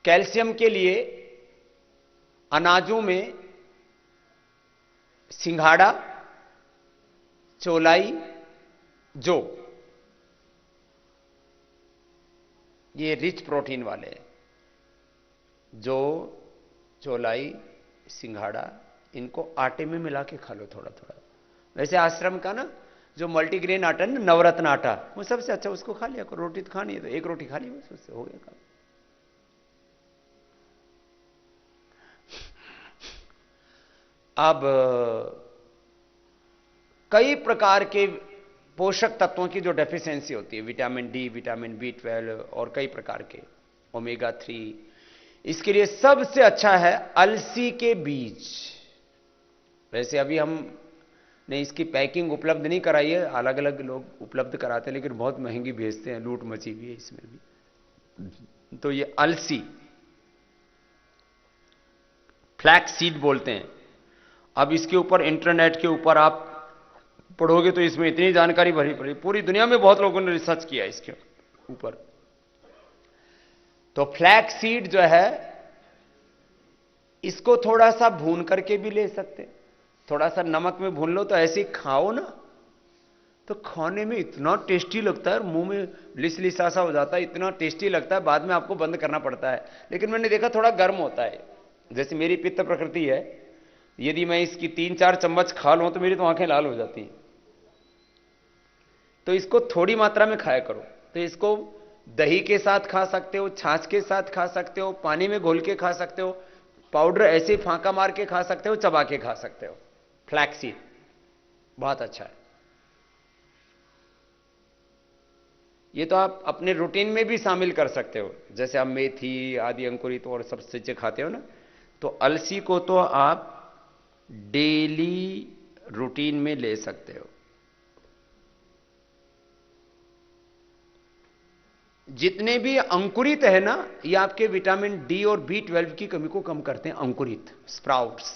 Calcium के लिए अनाजों में सिंघाड़ा, चौलाई, जौ, ये रिच प्रोटीन वाले हैं। जौ, चौलाई, सिंघाड़ा, इनको आटे में मिला के खा लो थोड़ा थोड़ा। वैसे आश्रम का ना जो मल्टीग्रेन आटा है ना, नवरत्न आटा, वो सबसे अच्छा, उसको खा लिया करो। रोटी तो खानी है तो एक रोटी खा ली बस, उससे हो गया काम। अब कई प्रकार के पोषक तत्वों की जो डेफिशिएंसी होती है, विटामिन डी, विटामिन बी 12 और कई प्रकार के ओमेगा 3, इसके लिए सबसे अच्छा है अलसी के बीज। वैसे अभी हमने इसकी पैकिंग उपलब्ध नहीं कराई है, अलग अलग लोग उपलब्ध कराते हैं, लेकिन बहुत महंगी भेजते हैं, लूट मची हुई है इसमें भी। तो ये अलसी, फ्लैक्स सीड बोलते हैं। अब इसके ऊपर इंटरनेट के ऊपर आप पढ़ोगे तो इसमें इतनी जानकारी भरी पड़ी, पूरी दुनिया में बहुत लोगों ने रिसर्च किया इसके ऊपर। तो फ्लैक्स सीड जो है, इसको थोड़ा सा भून करके भी ले सकते, थोड़ा सा नमक में भून लो तो ऐसे ही खाओ ना, तो खाने में इतना टेस्टी लगता है, मुंह में लिसलिसा सा हो जाता है, इतना टेस्टी लगता है, बाद में आपको बंद करना पड़ता है। लेकिन मैंने देखा थोड़ा गर्म होता है। जैसे मेरी पित्त प्रकृति है, यदि मैं इसकी 3-4 चम्मच खा लूं तो मेरी तो आंखें लाल हो जाती हैं। तो इसको थोड़ी मात्रा में खाया करो। तो इसको दही के साथ खा सकते हो, छाछ के साथ खा सकते हो, पानी में घोल के खा सकते हो, पाउडर ऐसे फांका मार के खा सकते हो, चबा के खा सकते हो। फ्लैक्सीड बहुत अच्छा है। ये तो आप अपने रूटीन में भी शामिल कर सकते हो, जैसे आप मेथी आदि अंकुरित और सब चीजें खाते हो ना, तो अलसी को तो आप डेली रूटीन में ले सकते हो। जितने भी अंकुरित है ना, ये आपके विटामिन डी और बी 12 की कमी को कम करते हैं। अंकुरित स्प्राउट्स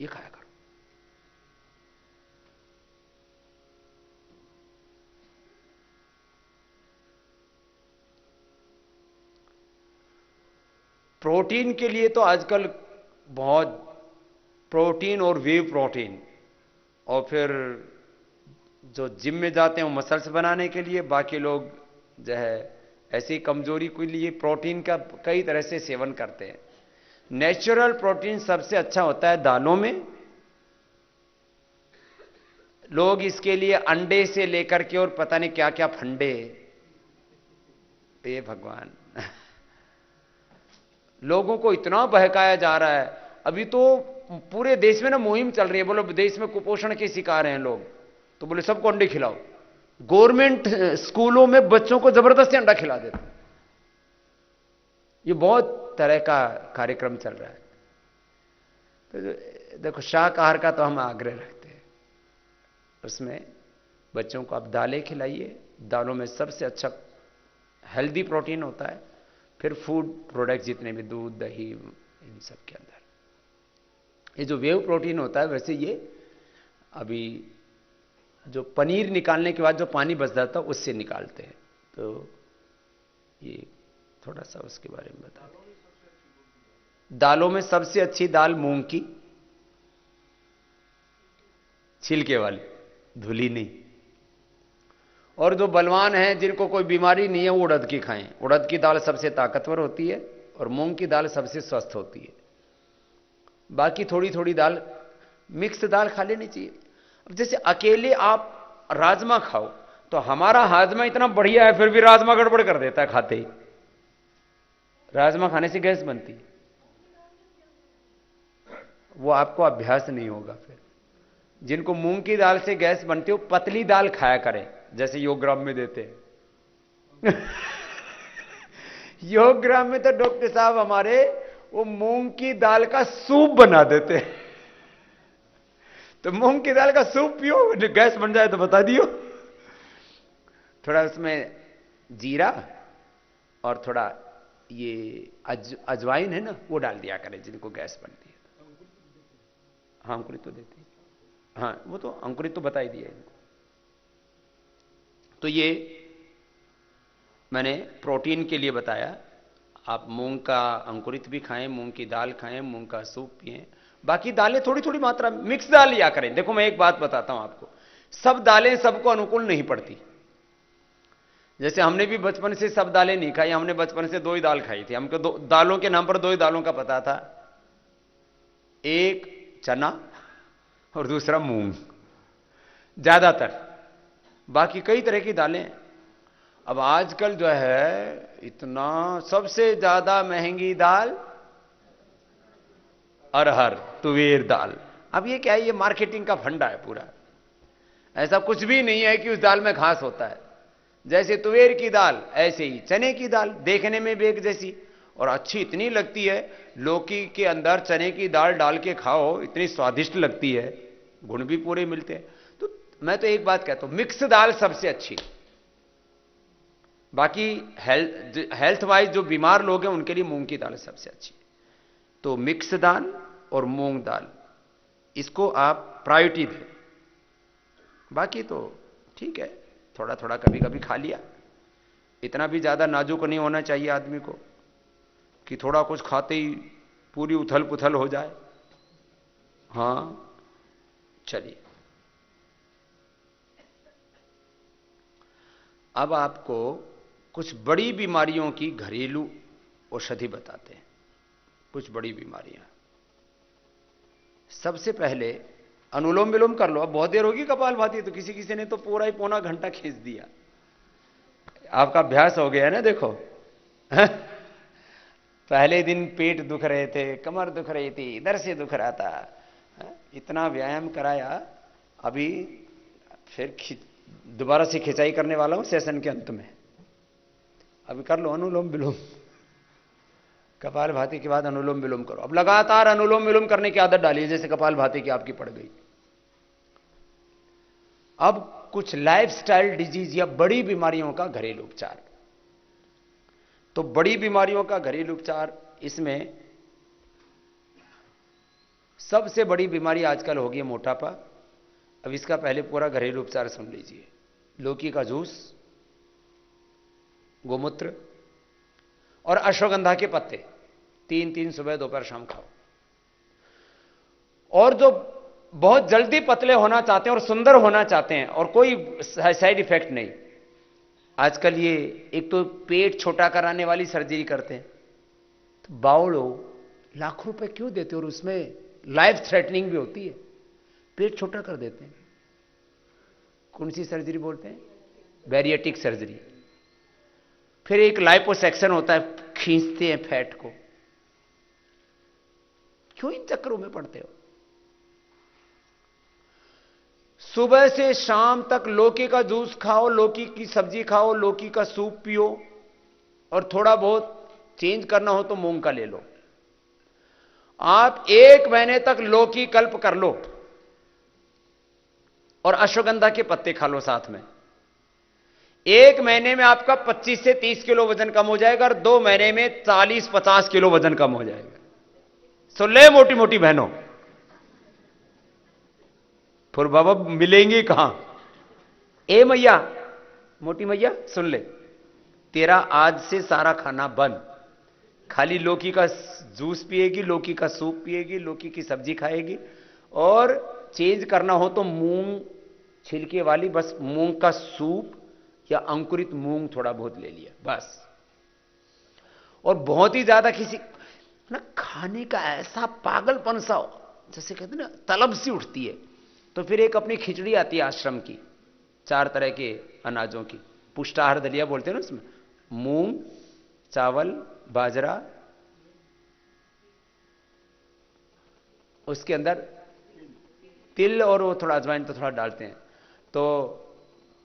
ये खाया करो। प्रोटीन के लिए तो आजकल बहुत प्रोटीन और वे प्रोटीन, और फिर जो जिम में जाते हैं वो मसल्स बनाने के लिए, बाकी लोग जो है ऐसी कमजोरी के लिए प्रोटीन का कई तरह से सेवन करते हैं। नेचुरल प्रोटीन सबसे अच्छा होता है दालों में। लोग इसके लिए अंडे से लेकर के और पता नहीं क्या क्या फंडे, हे भगवान लोगों को इतना बहकाया जा रहा है। अभी तो पूरे देश में ना मुहिम चल रही है, बोलो देश में कुपोषण के शिकार हैं लोग, तो बोले सबको अंडे खिलाओ। गवर्नमेंट स्कूलों में बच्चों को जबरदस्ती अंडा खिला देते। ये बहुत तरह का कार्यक्रम चल रहा है। तो देखो, शाकाहार का तो हम आग्रह रखते हैं, उसमें बच्चों को आप दालें खिलाइए। दालों में सबसे अच्छा हेल्दी प्रोटीन होता है। फिर फूड प्रोडक्ट जितने भी, दूध, दही, इन सब के अंदर ये जो वेव प्रोटीन होता है, वैसे ये अभी जो पनीर निकालने के बाद जो पानी बच जाता है उससे निकालते हैं। तो ये थोड़ा सा उसके बारे में बता दें। दालों में सबसे अच्छी दाल मूंग की, छिलके वाली, धुली नहीं। और जो बलवान हैं, जिनको कोई बीमारी नहीं है, वो उड़द की खाएं। उड़द की दाल सबसे ताकतवर होती है और मूंग की दाल सबसे स्वस्थ होती है। बाकी थोड़ी थोड़ी दाल, मिक्स दाल खा लेनी चाहिए। अब जैसे अकेले आप राजमा खाओ, तो हमारा हाजमा इतना बढ़िया है, फिर भी राजमा गड़बड़ कर देता है खाते ही। राजमा खाने से गैस बनती है, वो आपको अभ्यास नहीं होगा। फिर जिनको मूंग की दाल से गैस बनती हो, पतली दाल खाया करें, जैसे योगग्राम में देते हैं योगग्राम में तो डॉक्टर साहब हमारे वो मूंग की दाल का सूप बना देते हैं। तो मूंग की दाल का सूप पियो, गैस बन जाए तो बता दियो। थोड़ा उसमें जीरा और थोड़ा ये अजवाइन है ना, वो डाल दिया करें जिनको गैस बनती है। हाँ, अंकुरित तो देते हैं। हाँ, वो तो अंकुरित तो बता ही दिया इनको। तो ये मैंने प्रोटीन के लिए बताया। आप मूंग का अंकुरित भी खाएं, मूंग की दाल खाएं, मूंग का सूप पिएं। बाकी दालें थोड़ी थोड़ी मात्रा में, मिक्स दाल लिया करें। देखो मैं एक बात बताता हूं आपको, सब दालें सबको अनुकूल नहीं पड़ती। जैसे हमने भी बचपन से सब दालें नहीं खाई, हमने बचपन से दो ही दाल खाई थी। हमको दो दालों के नाम पर दो ही दालों का पता था, एक चना और दूसरा मूंग, ज्यादातर। बाकी कई तरह की दालें। अब आजकल जो है इतना सबसे ज्यादा महंगी दाल अरहर, तुवेर दाल। अब ये क्या है, ये मार्केटिंग का फंडा है पूरा। ऐसा कुछ भी नहीं है कि उस दाल में घास होता है। जैसे तुवेर की दाल ऐसे ही चने की दाल, देखने में भी एक जैसी, और अच्छी इतनी लगती है। लौकी के अंदर चने की दाल डाल के खाओ, इतनी स्वादिष्ट लगती है, गुण भी पूरे मिलते हैं। तो मैं तो एक बात कहता हूं, मिक्स दाल सबसे अच्छी। बाकी हेल्थ वाइज जो बीमार लोग हैं उनके लिए मूंग की दाल सबसे अच्छी। तो मिक्स दाल और मूंग दाल, इसको आप प्रायोरिटी दें। बाकी तो ठीक है, थोड़ा थोड़ा कभी कभी खा लिया। इतना भी ज्यादा नाजुक नहीं होना चाहिए आदमी को कि थोड़ा कुछ खाते ही पूरी उथल पुथल हो जाए। हां, चलिए अब आपको कुछ बड़ी बीमारियों की घरेलू औषधि बताते हैं। कुछ बड़ी बीमारियां, सबसे पहले अनुलोम विलोम कर लो। अब बहुत देर होगी कपालभाति, तो किसी किसी ने तो पूरा ही पौना घंटा खींच दिया। आपका अभ्यास हो गया है ना, देखो। पहले दिन पेट दुख रहे थे, कमर दुख रही थी, इधर से दुख रहा था, इतना व्यायाम कराया। अभी फिर दोबारा से खिंचाई करने वाला हूं सेशन के अंत में। अभी कर लो अनुलोम विलोम, कपालभाति के बाद अनुलोम विलोम करो। अब लगातार अनुलोम विलोम करने की आदत डालिए, जैसे कपालभाति की आपकी पड़ गई। अब कुछ लाइफस्टाइल डिजीज या बड़ी बीमारियों का घरेलू उपचार। तो बड़ी बीमारियों का घरेलू उपचार, इसमें सबसे बड़ी बीमारी आजकल होगी मोटापा। अब इसका पहले पूरा घरेलू उपचार सुन लीजिए। लौकी का जूस, गोमूत्र और अश्वगंधा के पत्ते, 3 सुबह दोपहर शाम खाओ। और जो बहुत जल्दी पतले होना चाहते हैं और सुंदर होना चाहते हैं और कोई साइड इफेक्ट नहीं, आजकल ये एक तो पेट छोटा कराने वाली सर्जरी करते हैं। तो बावड़ो लाखों रुपए क्यों देते हो, और उसमें लाइफ थ्रेटनिंग भी होती है, पेट छोटा कर देते हैं। कौन सी सर्जरी बोलते हैं? बैरिएटिक सर्जरी। फिर एक लाइपोसेक्शन होता है, खींचते हैं फैट को। क्यों इन चक्करों में पड़ते हो? सुबह से शाम तक लौकी का जूस खाओ, लौकी की सब्जी खाओ, लौकी का सूप पियो, और थोड़ा बहुत चेंज करना हो तो मूंग का ले लो। आप 1 महीने तक लौकी कल्प कर लो और अश्वगंधा के पत्ते खा लो साथ में। 1 महीने में आपका 25 से 30 किलो वजन कम हो जाएगा, और 2 महीने में 40-50 किलो वजन कम हो जाएगा। सो ले मोटी मोटी बहनों, फिर बाबा मिलेंगे कहां? ए मैया, मोटी मैया सुन ले, तेरा आज से सारा खाना बंद। खाली लौकी का जूस पिएगी, लौकी का सूप पिएगी, लौकी की सब्जी खाएगी, और चेंज करना हो तो मूंग छिलके वाली बस मूंग का सूप या अंकुरित मूंग थोड़ा बहुत ले लिया बस। और बहुत ही ज्यादा किसी ना खाने का ऐसा पागलपन सा, जैसे कहते हैं ना तलब सी उठती है, तो फिर एक अपनी खिचड़ी आती है आश्रम की, 4 तरह के अनाजों की, पुष्टाहार दलिया बोलते हैं ना उसमें, मूंग, चावल, बाजरा, उसके अंदर तिल और वो थोड़ा अजवाइन तो थोड़ा डालते हैं। तो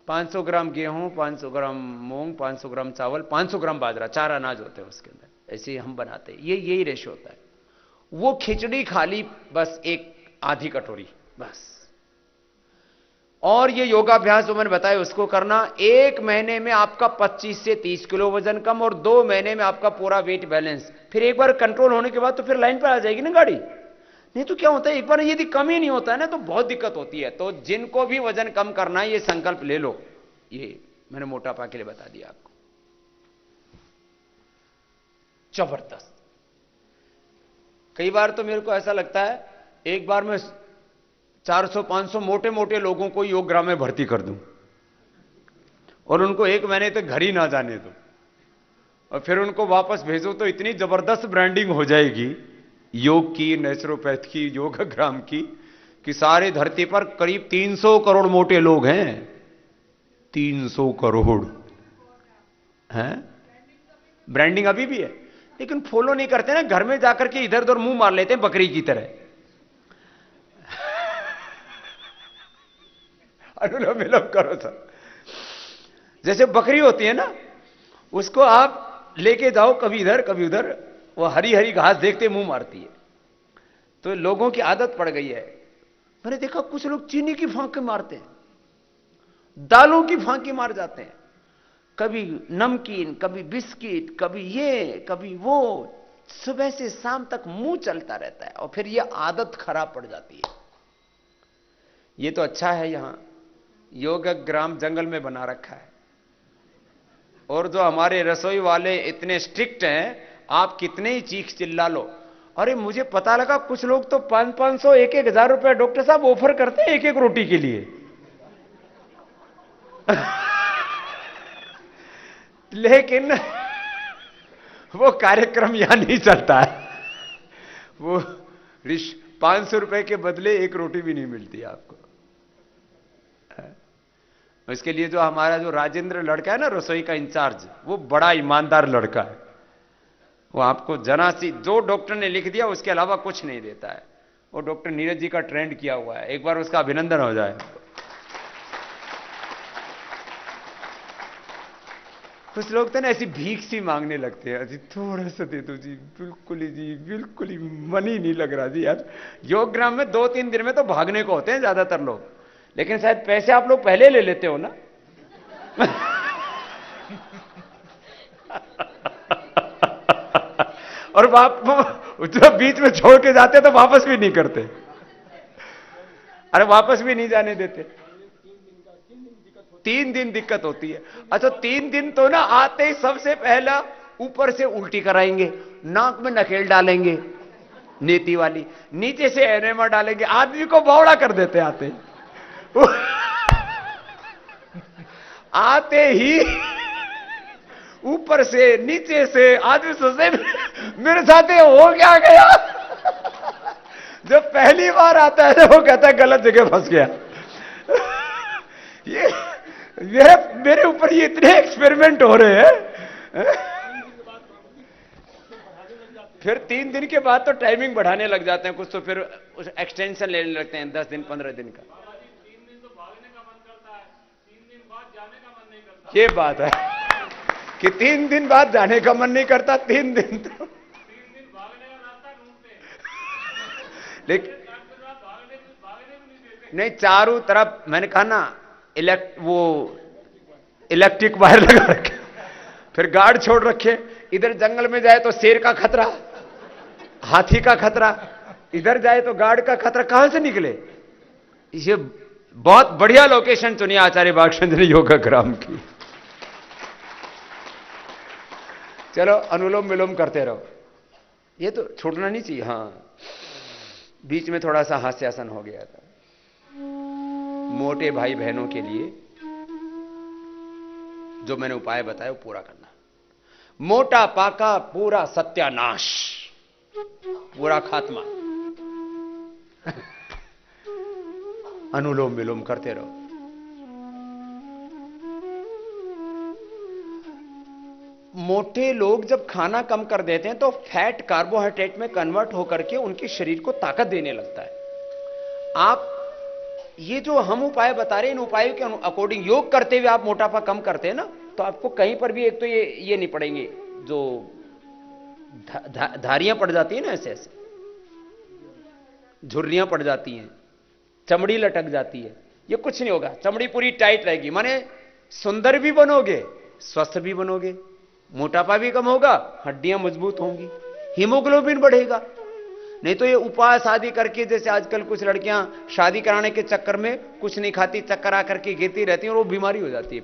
500 ग्राम गेहूं, 500 ग्राम मूंग, 500 ग्राम चावल, 500 ग्राम बाजरा, 4 अनाज होते हैं उसके अंदर। ऐसे ही हम बनाते हैं, यही रेशो होता है। वो खिचड़ी खाली बस एक आधी कटोरी बस। और ये योगाभ्यास जो मैंने बताया उसको करना। 1 महीने में आपका 25 से 30 किलो वजन कम, और 2 महीने में आपका पूरा वेट बैलेंस। फिर एक बार कंट्रोल होने के बाद तो फिर लाइन पर आ जाएगी ना गाड़ी। नहीं तो क्या होता है, एक बार यदि कम ही नहीं होता है ना तो बहुत दिक्कत होती है। तो जिनको भी वजन कम करना है ये संकल्प ले लो। ये मैंने मोटापा के लिए बता दिया आपको। जबरदस्त। कई बार तो मेरे को ऐसा लगता है एक बार मैं 400-500 मोटे मोटे लोगों को योगग्राम में भर्ती कर दूं और उनको 1 महीने तक घर ही ना जाने दो और फिर उनको वापस भेजो, तो इतनी जबरदस्त ब्रांडिंग हो जाएगी योग की, नेचुरोपैथ की, योगग्राम की, कि सारे धरती पर करीब 300 करोड़ मोटे लोग हैं। 300 करोड़ हैं। ब्रांडिंग अभी भी है, लेकिन फॉलो नहीं करते ना, घर में जाकर के इधर उधर मुंह मार लेते हैं बकरी की तरह। अनुलोम विलोम करो सर। जैसे बकरी होती है ना, उसको आप लेके जाओ कभी इधर कभी उधर, वो हरी हरी घास देखते मुंह मारती है। तो लोगों की आदत पड़ गई है। मैंने देखा कुछ लोग चीनी की फांकी मारते हैं, दालों की फांकी मार जाते हैं, कभी नमकीन, कभी बिस्किट, कभी ये कभी वो, सुबह से शाम तक मुंह चलता रहता है और फिर यह आदत खराब पड़ जाती है। ये तो अच्छा है यहां योगग्राम जंगल में बना रखा है, और जो हमारे रसोई वाले इतने स्ट्रिक्ट हैं, आप कितने ही चीख चिल्ला लो। अरे मुझे पता लगा कुछ लोग तो 500-500 1-1 हज़ार रुपए डॉक्टर साहब ऑफर करते हैं एक एक रोटी के लिए। लेकिन वो कार्यक्रम यहां नहीं चलता है। वो 500 रुपए के बदले 1 रोटी भी नहीं मिलती आपको। इसके लिए जो हमारा जो राजेंद्र लड़का है ना रसोई का इंचार्ज, वो बड़ा ईमानदार लड़का है। वो आपको जरा सी जो डॉक्टर ने लिख दिया उसके अलावा कुछ नहीं देता है। वो डॉक्टर नीरज जी का ट्रेंड किया हुआ है, एक बार उसका अभिनंदन हो जाए। कुछ लोग तो ना ऐसी भीख सी मांगने लगते हैं, अजी थोड़ा सा दे दो जी, बिल्कुल ही जी, बिल्कुल ही मन ही नहीं लग रहा जी। यार योगग्राम में 2-3 दिन में तो भागने को होते हैं ज्यादातर लोग, लेकिन शायद पैसे आप लोग पहले ले लेते हो ना। और जो बीच में छोड़ के जाते तो वापस भी नहीं करते। अरे वापस भी नहीं जाने देते। 3 दिन दिक्कत होती है। अच्छा 3 दिन तो ना आते ही सबसे पहला ऊपर से उल्टी कराएंगे, नाक में नकेल डालेंगे नेती वाली, नीचे से एनेमा डालेंगे, आदमी को बौड़ा कर देते आते आते ही ऊपर से नीचे से आदमी सोचे मेरे साथ हो क्या गया। जब पहली बार आता है वो कहता है गलत जगह फंस गया। ये मेरे ऊपर ये इतने एक्सपेरिमेंट हो रहे हैं। फिर 3 दिन के बाद तो टाइमिंग बढ़ाने लग जाते हैं कुछ, तो फिर एक्सटेंशन लेने लगते हैं 10 दिन 15 दिन का। ये बात है कि 3 दिन बाद जाने का मन नहीं करता, 3 दिन तो लेकिन नहीं, चारों तरफ मैंने कहा ना इलेक्ट्रिक वायर लगा रखे, फिर गार्ड छोड़ रखे। इधर जंगल में जाए तो शेर का खतरा, हाथी का खतरा, इधर जाए तो गार्ड का खतरा, कहां से निकले। ये बहुत बढ़िया लोकेशन चुनी आचार्य बागचंद ने योगग्राम की। चलो अनुलोम विलोम करते रहो, ये तो छोड़ना नहीं चाहिए। हाँ बीच में थोड़ा सा हास्यासन हो गया था। मोटे भाई बहनों के लिए जो मैंने उपाय बताया वो पूरा करना। मोटापा का पूरा सत्यानाश, पूरा खात्मा। अनुलोम विलोम करते रहो। मोटे लोग जब खाना कम कर देते हैं तो फैट कार्बोहाइड्रेट में कन्वर्ट होकर के उनके शरीर को ताकत देने लगता है। आप ये जो हम उपाय बता रहे हैं, इन उपायों के अकॉर्डिंग योग करते हुए आप मोटापा कम करते हैं ना, तो आपको कहीं पर भी एक तो ये नहीं पड़ेंगे, जो धारियां पड़ जाती है ना, ऐसे ऐसे झुर्रियां पड़ जाती हैं, चमड़ी लटक जाती है, ये कुछ नहीं होगा। चमड़ी पूरी टाइट रहेगी, माने सुंदर भी बनोगे, स्वस्थ भी बनोगे, मोटापा भी कम होगा, हड्डियां मजबूत होंगी, हीमोग्लोबिन बढ़ेगा। नहीं तो ये उपाय शादी करके, जैसे आजकल कुछ लड़कियां शादी कराने के चक्कर में कुछ नहीं खाती, चक्कर आकर के गिरती रहती हैं और वो बीमारी हो जाती है।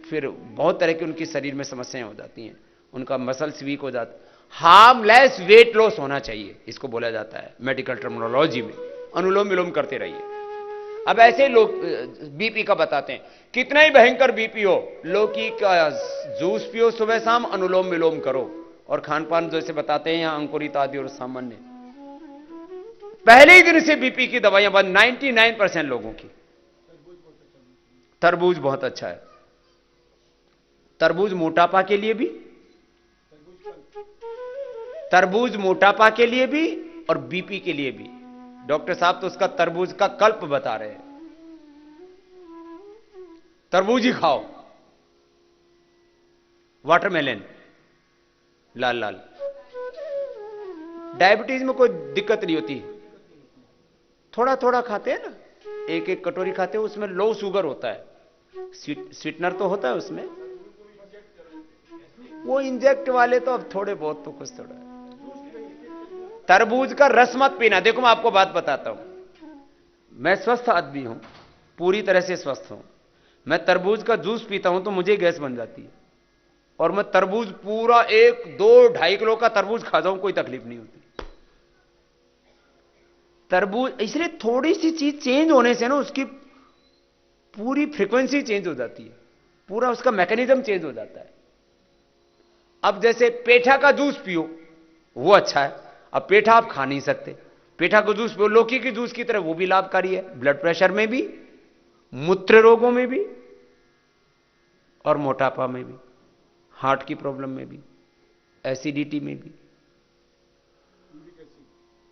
फिर बहुत तरह की उनकी शरीर में समस्याएं हो जाती हैं। उनका मसल्स वीक हो जाता। हार्मलेस वेट लॉस होना चाहिए, इसको बोला जाता है मेडिकल टर्मिनोलॉजी में। अनुलोम विलोम करते रहिए। अब ऐसे लोग बीपी का बताते हैं, कितना ही भयंकर बीपी हो, लौकी का जूस पियो सुबह शाम, अनुलोम विलोम करो, और खान पान जैसे बताते हैं यहां अंकुरित आदि और सामान्य। पहले ही दिन से बीपी की दवाइयां बंद 99% लोगों की। तरबूज बहुत अच्छा है। तरबूज मोटापा के लिए भी, तरबूज मोटापा के लिए भी और बीपी के लिए भी। डॉक्टर साहब तो उसका तरबूज का कल्प बता रहे हैं। तरबूज ही खाओ। वाटरमेलन लाल लाल, डायबिटीज में कोई दिक्कत नहीं होती। थोड़ा थोड़ा खाते हैं ना, एक एक कटोरी खाते हैं, उसमें लो शुगर होता है, स्वीटनर तो होता है उसमें। वो इंजेक्ट वाले तो अब थोड़े बहुत तो कुछ थोड़ा। तरबूज का रस मत पीना। देखो मैं आपको बात बताता हूं, मैं स्वस्थ आदमी हूं, पूरी तरह से स्वस्थ हूं। मैं तरबूज का जूस पीता हूं तो मुझे गैस बन जाती है, और मैं तरबूज पूरा 1-2-2.5 किलो का तरबूज खा जाऊं कोई तकलीफ नहीं होती। तरबूज इसलिए थोड़ी सी चीज चेंज होने से ना उसकी पूरी फ्रीक्वेंसी चेंज हो जाती है, पूरा उसका मैकेनिज्म चेंज हो जाता है। अब जैसे पेठा का जूस पियो, वो अच्छा है। अब पेठा आप खा नहीं सकते, पेठा का जूस पियो, लौकी के जूस की तरह, वो भी लाभकारी है, ब्लड प्रेशर में भी, मूत्र रोगों में भी, और मोटापा में भी, हार्ट की प्रॉब्लम में भी, एसिडिटी में भी।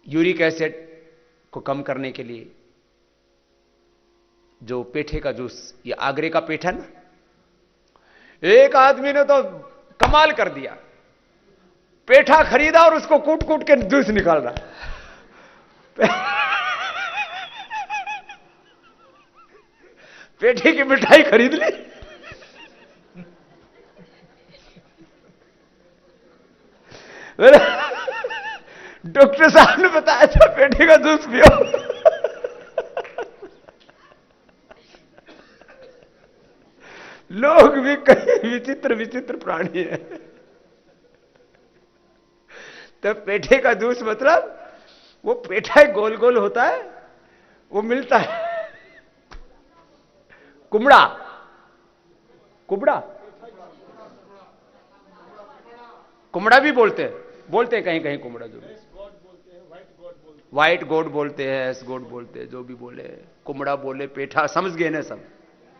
यूरिक एसिड को कम करने के लिए जो पेठे का जूस, ये आगरे का पेठा ना, एक आदमी ने तो कमाल कर दिया, पेठा खरीदा और उसको कूट कूट के जूस निकाल रहा। पेठे की मिठाई खरीद ली, डॉक्टर साहब ने बताया था पेठे का जूस पियो। लोग भी कई विचित्र विचित्र प्राणी है। तो पेठे का जूस मतलब वो पेठा गोल गोल होता है, वो मिलता है। कुमड़ा, कुमड़ा, कुमड़ा भी बोलते हैं कहीं कहीं कुमड़ा, जो व्हाइट गोड बोलते हैं, एस गोड बोलते हैं, जो भी बोले, कुमड़ा बोले, पेठा, समझ गए ना, सब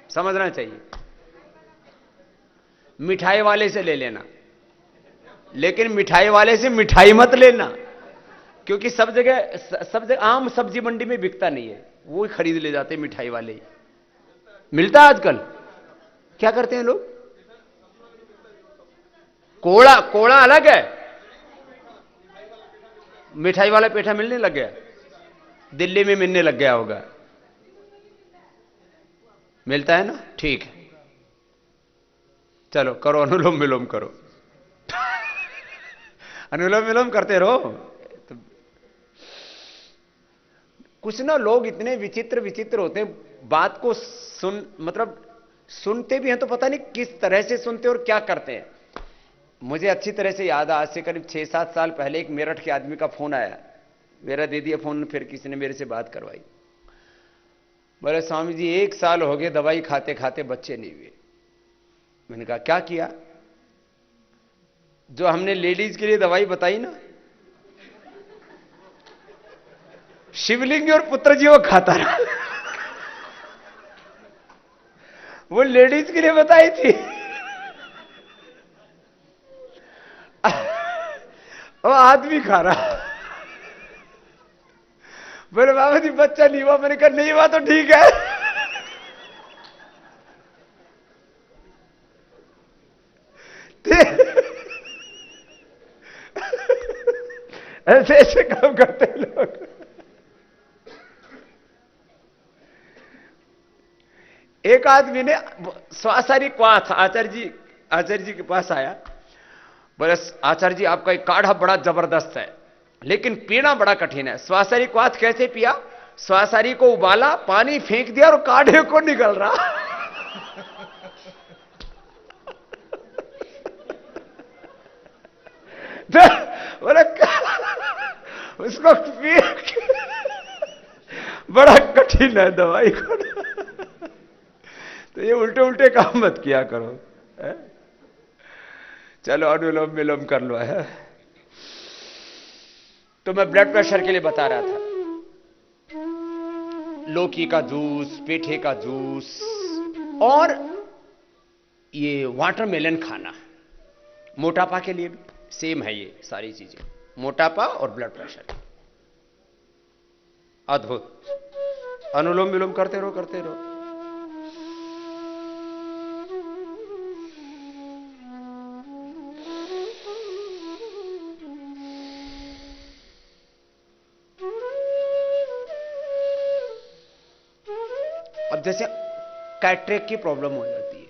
समझना चाहिए। मिठाई वाले से ले लेना, लेकिन मिठाई वाले से मिठाई मत लेना, क्योंकि सब जगह आम सब्जी मंडी में बिकता नहीं है, वो ही खरीद ले जाते मिठाई वाले ही। मिलता है आजकल, क्या करते हैं लोग, कोड़ा, कोड़ा अलग है, मिठाई वाला पेठा मिलने लग गया, दिल्ली में मिलने लग गया होगा, मिलता है ना, ठीक है। चलो करो, अनुलोम विलोम करो। अनुलोम विलोम करते रहो। तो कुछ ना लोग इतने विचित्र विचित्र होते हैं, बात को मतलब सुनते भी हैं तो पता नहीं किस तरह से सुनते और क्या करते हैं। मुझे अच्छी तरह से याद है, आज से करीब 6-7 साल पहले एक मेरठ के आदमी का फोन आया, मेरा दे दिया फोन, फिर किसी ने मेरे से बात करवाई। बोले स्वामी जी 1 साल हो गए दवाई खाते खाते बच्चे नहीं हुए। मैंने कहा क्या किया? जो हमने लेडीज के लिए दवाई बताई ना, शिवलिंग और पुत्र जी, वो खाता रहा। वो लेडीज के लिए बताई थी, वो आदमी खा रहा। बोले बाबा जी बच्चा नहीं हुआ। मैंने कहा नहीं हुआ तो ठीक है। ऐसे ऐसे काम करते हैं लोग। एक आदमी ने स्वासारी क्वाथ आचार्य जी के पास आया, बोले आचार्य जी आपका एक काढ़ा बड़ा जबरदस्त है, लेकिन पीना बड़ा कठिन है। स्वासारी क्वाथ कैसे पिया? स्वासारी को उबाला, पानी फेंक दिया और काढ़े को निकल रहा। बोला उसको बड़ा कठिन है दवाई को। तो ये उल्टे उल्टे काम मत किया करो है? चलो अनुलोम विलोम कर लो है। तो मैं ब्लड प्रेशर के लिए बता रहा था, लौकी का जूस, पेठे का जूस और ये वाटरमेलन खाना, मोटापा के लिए भी सेम है ये सारी चीजें, मोटापा और ब्लड प्रेशर। अद्भुत। अनुलोम विलोम करते रहो करते रहो। अब जैसे कैटरेक्ट की प्रॉब्लम हो जाती है,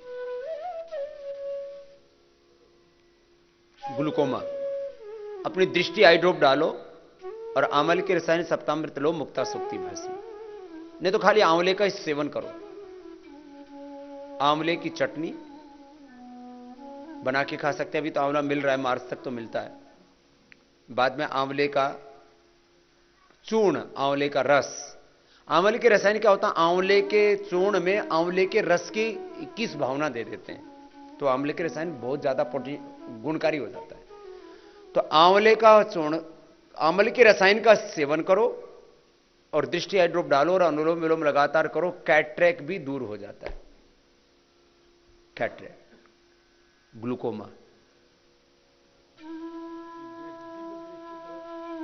ग्लूकोमा, अपनी दृष्टि आई ड्रॉप डालो और आंवले के रसायन सप्तामृत लो, मुक्ता सुक्ति भस्म। नहीं तो खाली आंवले का सेवन करो, आंवले की चटनी बना के खा सकते हैं। अभी तो आंवला मिल रहा है, मार्च तक तो मिलता है। बाद में आंवले का चूर्ण, आंवले का रस। आंवले के रसायन क्या होता है, आंवले के चूर्ण में आंवले के रस की 21 भावना दे देते हैं, तो आंवले के रसायन बहुत ज्यादा प्रोटीन गुणकारी हो जाता है। तो आंवले का चूर्ण, आंवले के रसायन का सेवन करो और दृष्टि आई ड्रॉप डालो और अनुलोम विलोम लगातार करो, कैटरेक्ट भी दूर हो जाता है। कैटरेक्ट, ग्लूकोमा,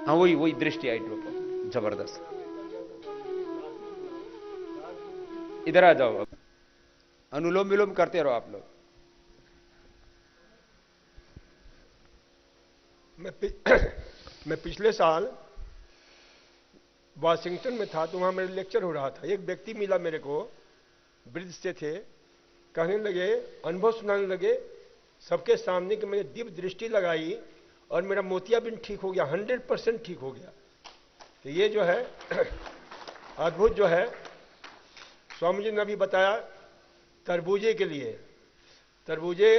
हाँ वही वही दृष्टि आई ड्रॉप, जबरदस्त। इधर आ जाओ, अब अनुलोम विलोम करते रहो आप लोग। मैं पिछले साल वाशिंगटन में था, तो वहां मेरा लेक्चर हो रहा था। एक व्यक्ति मिला मेरे को, ब्रिज से थे, कहने लगे, अनुभव सुनाने लगे सबके सामने कि मैंने दिव्य दृष्टि लगाई और मेरा मोतियाबिंद ठीक हो गया, 100% ठीक हो गया। तो ये जो है अद्भुत जो है, स्वामी जी ने अभी बताया तरबूजे के लिए। तरबूजे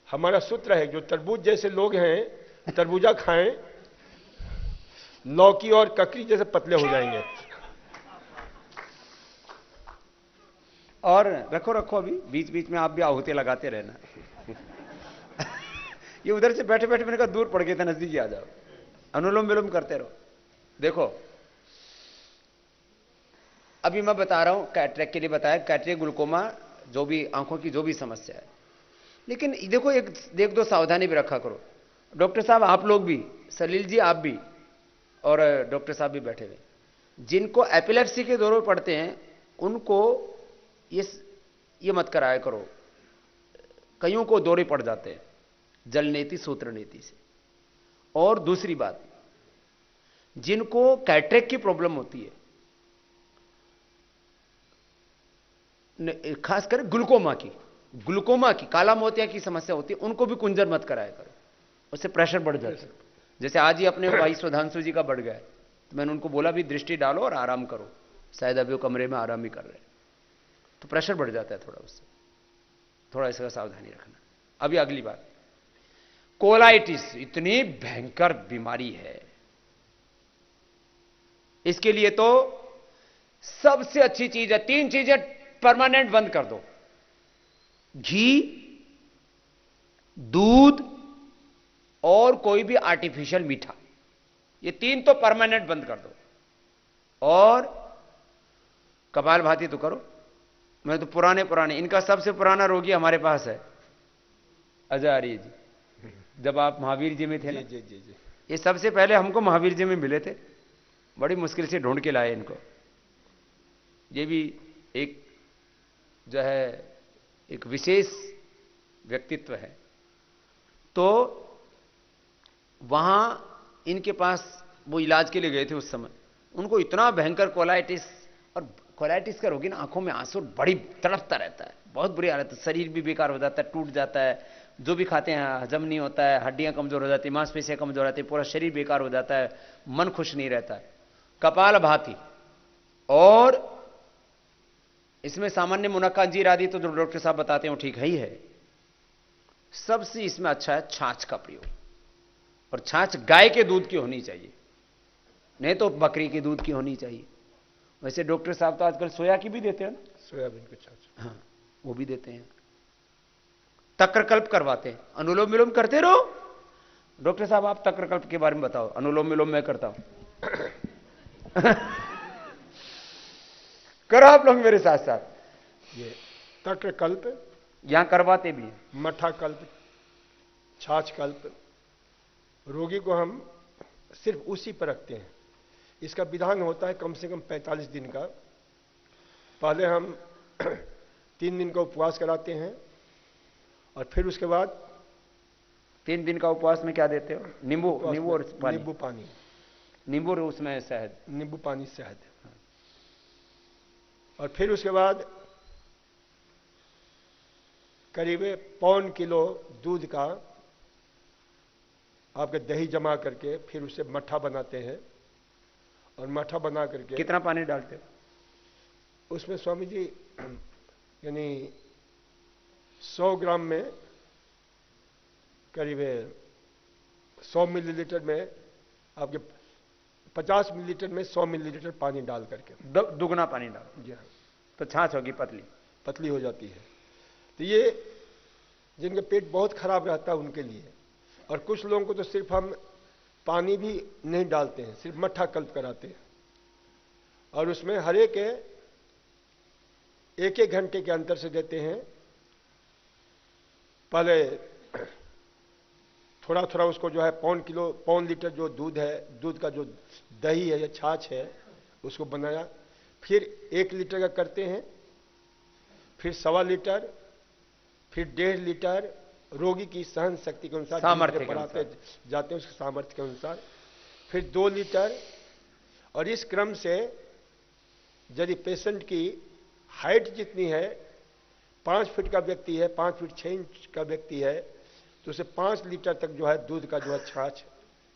हमारा सूत्र है, जो तरबूज जैसे लोग हैं तरबूजा खाएं, लौकी और ककड़ी जैसे पतले हो जाएंगे। और रखो रखो, अभी बीच बीच में आप भी आहुति लगाते रहना। ये उधर से बैठे बैठे मैंने कहा दूर पड़ गए थे, नजदीक आ जाओ, अनुलोम विलोम करते रहो। देखो अभी मैं बता रहा हूं, कैटरेक्ट के लिए बताया, कैटरेक्ट, ग्लूकोमा, जो भी आंखों की जो भी समस्या है। लेकिन देखो एक दो सावधानी भी रखा करो। डॉक्टर साहब आप लोग भी, सलील जी आप भी, और डॉक्टर साहब भी बैठे हुए, जिनको एपिलेप्सी के दौरे पड़ते हैं उनको ये मत कराया करो। कईयों को दौरे पड़ जाते हैं जल नीति सूत्र नीति से। और दूसरी बात, जिनको कैटरेक्ट की प्रॉब्लम होती है, खासकर ग्लूकोमा की काला मोतिया की समस्या होती है, उनको भी कुंजर मत कराया करो, उससे प्रेशर बढ़ जाता है। जैसे आज ही अपने भाई सुधांशु जी का बढ़ गया है, तो मैंने उनको बोला भी दृष्टि डालो और आराम करो, शायद अभी वो कमरे में आराम ही कर रहे हैं, तो प्रेशर बढ़ जाता है थोड़ा, उससे थोड़ा इसका सावधानी रखना। अभी अगली बात, कोलाइटिस इतनी भयंकर बीमारी है, इसके लिए तो सबसे अच्छी चीज है, 3 चीजें परमानेंट बंद कर दो, घी, दूध और कोई भी आर्टिफिशियल मीठा, ये 3 तो परमानेंट बंद कर दो। और कपालभाति तो करो। मैं तो पुराने इनका सबसे पुराना रोगी हमारे पास है, अजय आर्य जी, जब आप महावीर जी में थे ना। जी जी जी। ये सबसे पहले हमको महावीर जी में मिले थे, बड़ी मुश्किल से ढूंढ के लाए इनको। ये भी एक जो है एक विशेष व्यक्तित्व है। तो वहां इनके पास वो इलाज के लिए गए थे उस समय, उनको इतना भयंकर कोलाइटिस, और कोलाइटिस का रोगी ना आंखों में आंसू बड़ी तड़पता रहता है, बहुत बुरी हालत है, शरीर भी बेकार हो जाता है, टूट जाता है, जो भी खाते हैं हजम नहीं होता है, हड्डियां कमजोर हो जाती है, मांसपेशियां कमजोर हो जाती है, पूरा शरीर बेकार हो जाता है, मन खुश नहीं रहता है। कपालभाति और इसमें सामान्य मुनक्का अंजीर आदि तो जो डॉक्टर साहब बताते हैं वो ठीक है ही है। सबसे इसमें अच्छा है छाछ का प्रयोग। और छाछ गाय के दूध की होनी चाहिए, नहीं तो बकरी के दूध की होनी चाहिए। वैसे डॉक्टर साहब तो आजकल सोया की भी देते हैं ना, सोयाबीन की छाछ। हाँ वो भी देते हैं। तक्रकल्प करवाते हैं, अनुलोम विलोम करते रहो। डॉक्टर साहब आप तक्रकल्प के बारे में बताओ, अनुलोम विलोम मैं करता हूं। करो आप लोग मेरे साथ साथ। ये तक्रकल्प यहां करवाते भी हैं, मठा कल्प, छाछ कल्प, रोगी को हम सिर्फ उसी पर रखते हैं। इसका विधान होता है कम से कम 45 दिन का। पहले हम 3 दिन का उपवास कराते हैं और फिर उसके बाद 3 दिन का उपवास में क्या देते हो? नींबू, नींबू और पानी, नींबू पानी, नींबू और उसमें शहद, नींबू पानी शहद। और फिर उसके बाद करीब 1.25 किलो दूध का आपके दही जमा करके फिर उसे मट्ठा बनाते हैं। और मट्ठा बना करके कितना पानी डालते हो उसमें स्वामी जी? यानी 100 ग्राम में करीब 100 मिलीलीटर में आपके 50 मिलीलीटर में 100 मिलीलीटर पानी डाल करके दुगना पानी डालो। जी हाँ, तो छाछ होगी पतली, पतली हो जाती है। तो ये जिनके पेट बहुत खराब रहता है उनके लिए। और कुछ लोगों को तो सिर्फ हम पानी भी नहीं डालते हैं, सिर्फ मट्ठा कल्प कराते हैं। और उसमें हर एक 1-1 घंटे के अंतर से देते हैं। पहले थोड़ा थोड़ा उसको जो है 1.25 लीटर जो दूध है, दूध का जो दही है या छाछ है उसको बनाया, फिर 1 लीटर का करते हैं, फिर 1.25 लीटर, फिर 1.5 लीटर, रोगी की सहन शक्ति के अनुसार, सामर्थ्य के बढ़ाते अनुसार। जाते हैं उसके सामर्थ्य के अनुसार, फिर 2 लीटर। और इस क्रम से यदि पेशेंट की हाइट जितनी है, 5 फीट का व्यक्ति है, 5 फीट 6 इंच का व्यक्ति है, तो उसे 5 लीटर तक जो है दूध का जो है छाछ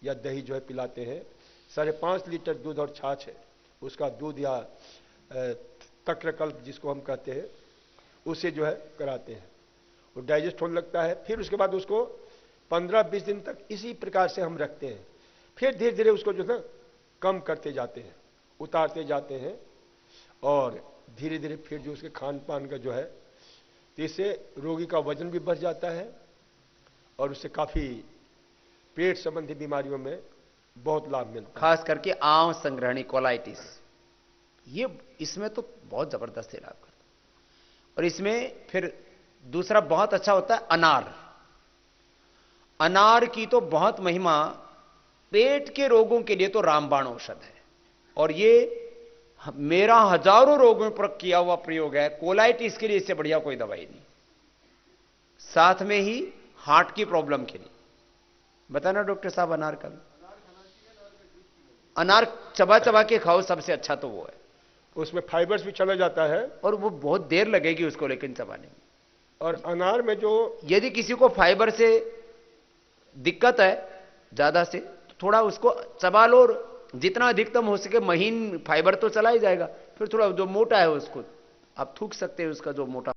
या दही जो है पिलाते हैं। 5.5 लीटर दूध और छाछ है उसका दूध या तक्रकल्प जिसको हम कहते हैं, उसे जो है कराते हैं। वो डाइजेस्ट होने लगता है। फिर उसके बाद उसको 15-20 दिन तक इसी प्रकार से हम रखते हैं। फिर धीरे धीरे उसको जो है कम करते जाते हैं, उतारते जाते हैं। और धीरे धीरे फिर जो उसके खान पान का जो है, तो इससे रोगी का वजन भी बढ़ जाता है और उससे काफी पेट संबंधी बीमारियों में बहुत लाभ मिलता है। खास करके आंव संग्रहणी कोलाइटिस, ये इसमें तो बहुत जबरदस्त इलाज करता है। और इसमें फिर दूसरा बहुत अच्छा होता है अनार। अनार की तो बहुत महिमा, पेट के रोगों के लिए तो रामबाण औषध है। और ये मेरा हजारों रोगों पर किया हुआ प्रयोग है। कोलाइटिस के लिए इससे बढ़िया कोई दवाई नहीं। साथ में ही हार्ट की प्रॉब्लम के लिए बताना डॉक्टर साहब, अनार का अनार चबा चबा के खाओ, सबसे अच्छा तो वो है। उसमें फाइबर्स भी चला जाता है और वो बहुत देर लगेगी उसको लेकिन चबाने में। और अनार में जो यदि किसी को फाइबर से दिक्कत है ज्यादा से, तो थोड़ा उसको चबा लो और जितना अधिकतम हो सके महीन फाइबर तो चला ही जाएगा। फिर थोड़ा जो मोटा है उसको आप थूक सकते हैं, उसका जो मोटा